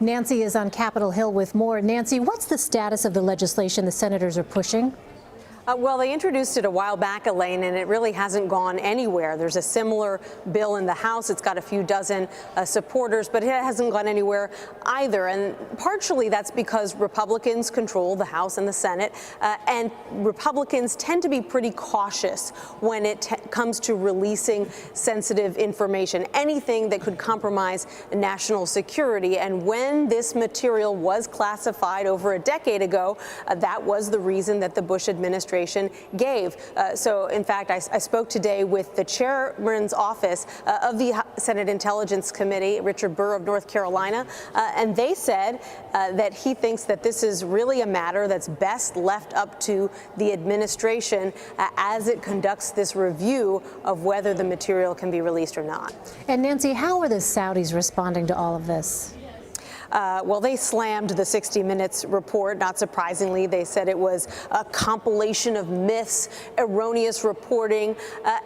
Nancy is on Capitol Hill with more. Nancy, what's the status of the legislation the senators are pushing? Well, they introduced it a while back, Elaine, and it really hasn't gone anywhere. There's a similar bill in the House. It's got a few dozen supporters, but it hasn't gone anywhere either. And partially that's because Republicans control the House and the Senate, and Republicans tend to be pretty cautious when it comes to releasing sensitive information, anything that could compromise national security. And when this material was classified over a decade ago, that was the reason that the Bush administration gave. So, in fact, I spoke today with the chairman's office of the Senate Intelligence Committee, Richard Burr of North Carolina, and they said that he thinks that this is really a matter that's best left up to the administration as it conducts this review of whether the material can be released or not. And Nancy, how are the Saudis responding to all of this? Well, they slammed the 60 Minutes report. Not surprisingly, they said it was a compilation of myths, erroneous reporting,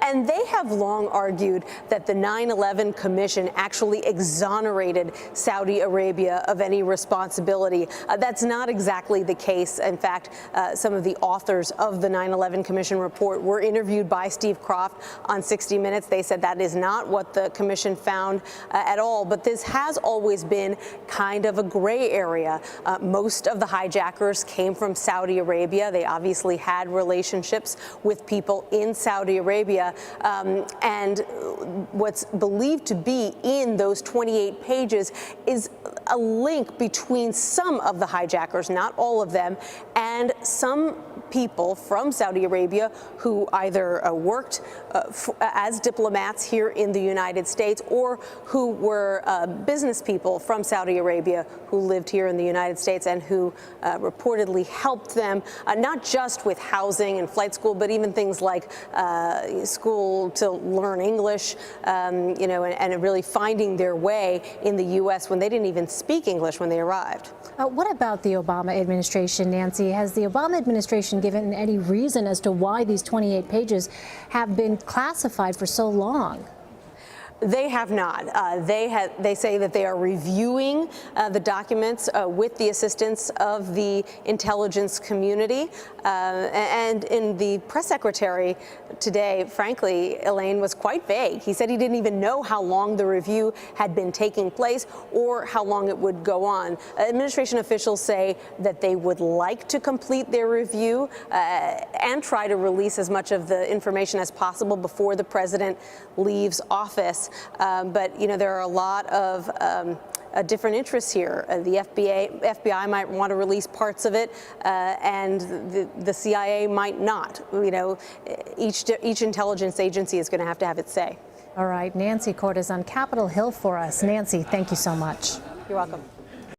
and they have long argued that the 9/11 Commission actually exonerated Saudi Arabia of any responsibility. That's not exactly the case. In fact, some of the authors of the 9/11 Commission report were interviewed by Steve Kroft on 60 Minutes. They said that is not what the commission found at all, but this has always been kind of a gray area. Most of the hijackers came from Saudi Arabia. They obviously had relationships with people in Saudi Arabia. And what's believed to be in those 28 pages is a link between some of the hijackers, not all of them, and some people from Saudi Arabia who either worked as diplomats here in the United States or who were business people from Saudi Arabia who lived here in the United States and who reportedly helped them not just with housing and flight school, but even things like school to learn English, and really finding their way in the U.S. when they didn't even speak English when they arrived. What about the Obama administration, Nancy? Has the Obama administration given any reason as to why these 28 pages have been classified for so long? They have not. They say that they are reviewing the documents with the assistance of the intelligence community. And in the press secretary today, frankly, Elaine, was quite vague. He said he didn't even know how long the review had been taking place or how long it would go on. Administration officials say that they would like to complete their review and try to release as much of the information as possible before the president leaves office. But, there are a lot of different interests here. The FBI might want to release parts of it, and the CIA might not. Each intelligence agency is going to have its say. All right, Nancy Cordes on Capitol Hill for us. Nancy, thank you so much. You're welcome.